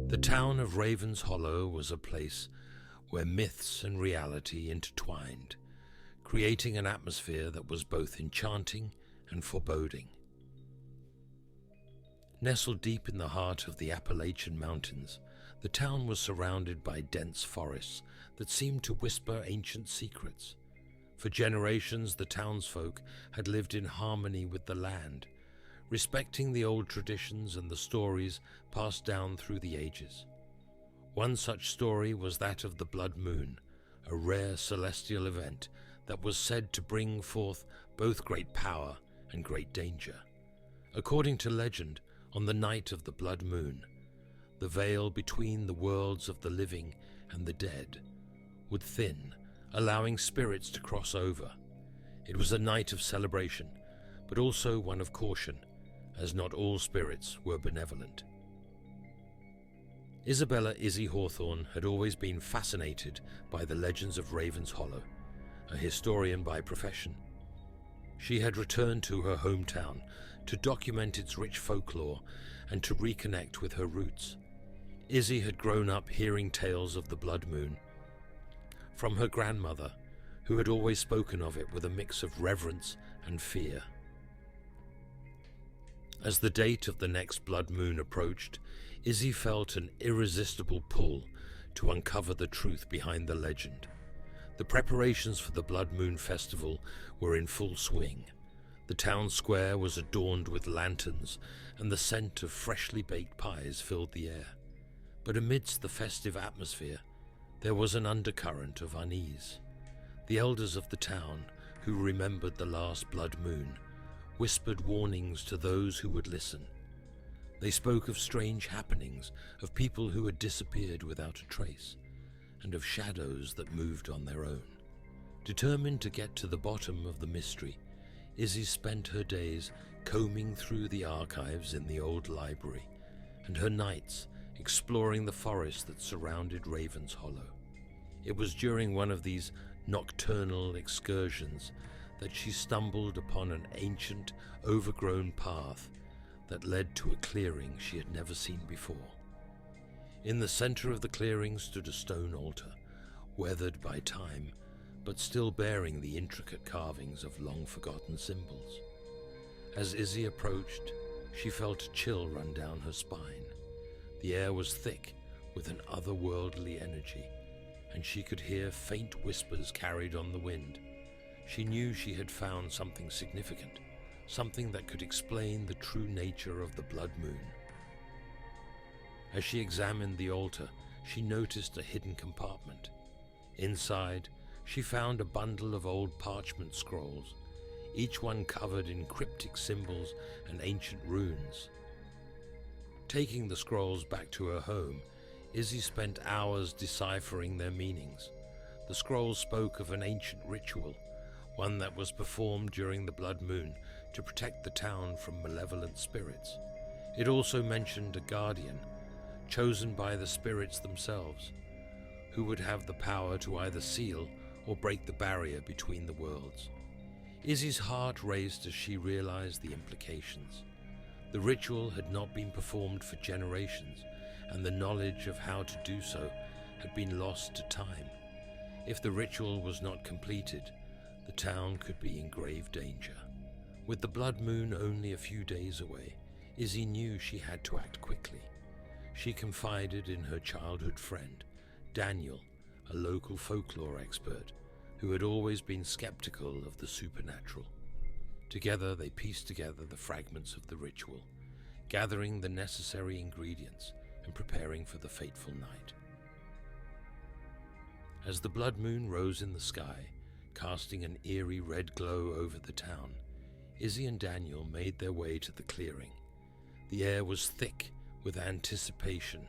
The town of Ravens Hollow was a place where myths and reality intertwined, creating an atmosphere that was both enchanting and foreboding. Nestled deep in the heart of the Appalachian Mountains, the town was surrounded by dense forests that seemed to whisper ancient secrets. For generations, the townsfolk had lived in harmony with the land, respecting the old traditions and the stories passed down through the ages. One such story was that of the blood moon, a rare celestial event that was said to bring forth both great power and great danger. According to legend, on the night of the blood moon, the veil between the worlds of the living and the dead would thin, allowing spirits to cross over. It was a night of celebration, but also one of caution, as not all spirits were benevolent. Isabella Izzy Hawthorne had always been fascinated by the legends of Ravens Hollow, a historian by profession. She had returned to her hometown to document its rich folklore and to reconnect with her roots. Izzy had grown up hearing tales of the blood moon from her grandmother, who had always spoken of it with a mix of reverence and fear. As the date of the next blood moon approached, Izzy felt an irresistible pull to uncover the truth behind the legend. The preparations for the Blood Moon Festival were in full swing. The town square was adorned with lanterns, and the scent of freshly baked pies filled the air. But amidst the festive atmosphere, there was an undercurrent of unease. The elders of the town, who remembered the last blood moon, whispered warnings to those who would listen. They spoke of strange happenings, of people who had disappeared without a trace, and of shadows that moved on their own. Determined to get to the bottom of the mystery, Izzy spent her days combing through the archives in the old library, and her nights exploring the forest that surrounded Ravens Hollow. It was during one of these nocturnal excursions that she stumbled upon an ancient, overgrown path that led to a clearing she had never seen before. In the center of the clearing stood a stone altar, weathered by time, but still bearing the intricate carvings of long-forgotten symbols. As Izzy approached, she felt a chill run down her spine. The air was thick with an otherworldly energy, and she could hear faint whispers carried on the wind. She knew she had found something significant, something that could explain the true nature of the blood moon. As she examined the altar, she noticed a hidden compartment. Inside, she found a bundle of old parchment scrolls, each one covered in cryptic symbols and ancient runes. Taking the scrolls back to her home, Izzy spent hours deciphering their meanings. The scrolls spoke of an ancient ritual, one that was performed during the blood moon to protect the town from malevolent spirits. It also mentioned a guardian, chosen by the spirits themselves, who would have the power to either seal or break the barrier between the worlds. Izzy's heart raced as she realized the implications. The ritual had not been performed for generations, and the knowledge of how to do so had been lost to time. If the ritual was not completed, the town could be in grave danger. With the blood moon only a few days away, Izzy knew she had to act quickly. She confided in her childhood friend, Daniel, a local folklore expert who had always been skeptical of the supernatural. Together they pieced together the fragments of the ritual, gathering the necessary ingredients and preparing for the fateful night. As the blood moon rose in the sky, casting an eerie red glow over the town, Izzy and Daniel made their way to the clearing. The air was thick with anticipation,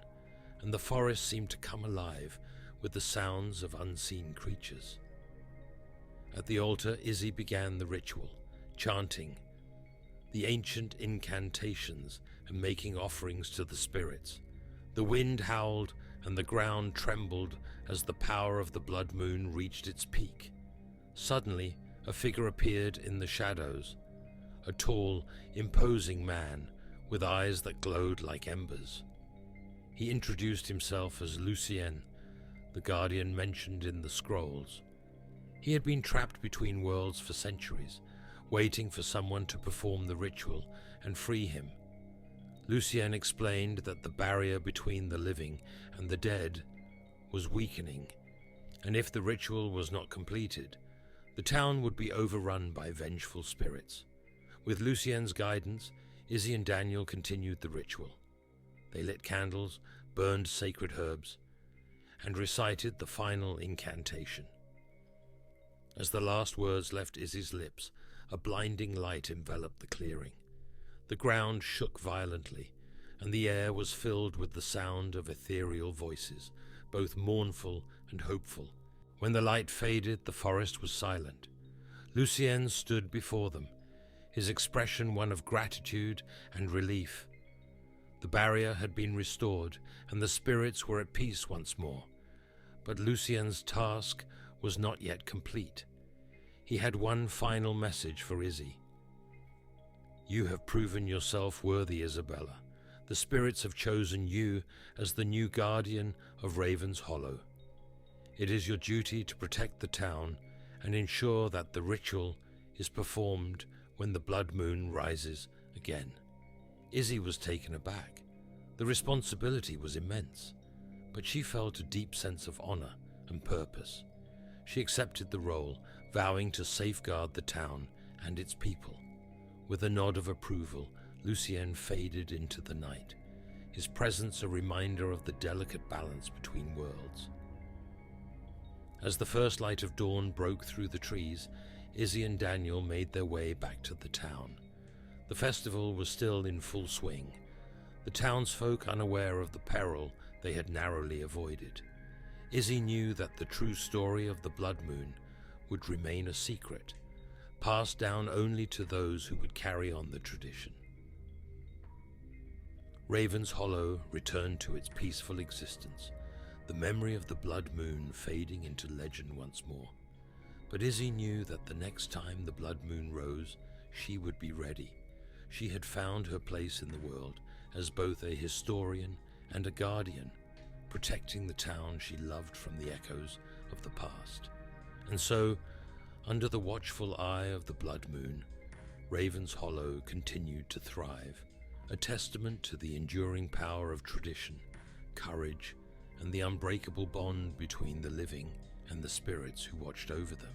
and the forest seemed to come alive with the sounds of unseen creatures. At the altar, Izzy began the ritual, chanting the ancient incantations and making offerings to the spirits. The wind howled and the ground trembled as the power of the blood moon reached its peak. Suddenly, a figure appeared in the shadows, a tall, imposing man with eyes that glowed like embers. He introduced himself as Lucien, the guardian mentioned in the scrolls. He had been trapped between worlds for centuries, waiting for someone to perform the ritual and free him. Lucien explained that the barrier between the living and the dead was weakening, and if the ritual was not completed, the town would be overrun by vengeful spirits. With Lucien's guidance, Izzy and Daniel continued the ritual. They lit candles, burned sacred herbs, and recited the final incantation. As the last words left Izzy's lips, a blinding light enveloped the clearing. The ground shook violently, and the air was filled with the sound of ethereal voices, both mournful and hopeful. When the light faded, the forest was silent. Lucien stood before them, his expression one of gratitude and relief. The barrier had been restored, and the spirits were at peace once more. But Lucien's task was not yet complete. He had one final message for Izzy. "You have proven yourself worthy, Isabella. The spirits have chosen you as the new guardian of Raven's Hollow. It is your duty to protect the town and ensure that the ritual is performed when the blood moon rises again." Izzy was taken aback. The responsibility was immense, but she felt a deep sense of honor and purpose. She accepted the role, vowing to safeguard the town and its people. With a nod of approval, Lucien faded into the night, his presence a reminder of the delicate balance between worlds. As the first light of dawn broke through the trees, Izzy and Daniel made their way back to the town. The festival was still in full swing, the townsfolk unaware of the peril they had narrowly avoided. Izzy knew that the true story of the blood moon would remain a secret, passed down only to those who would carry on the tradition. Raven's Hollow returned to its peaceful existence, the memory of the blood moon fading into legend once more. But Izzy knew that the next time the blood moon rose, she would be ready. She had found her place in the world as both a historian and a guardian, protecting the town she loved from the echoes of the past. And so, under the watchful eye of the blood moon, Raven's Hollow continued to thrive, a testament to the enduring power of tradition, courage, and the unbreakable bond between the living and the spirits who watched over them.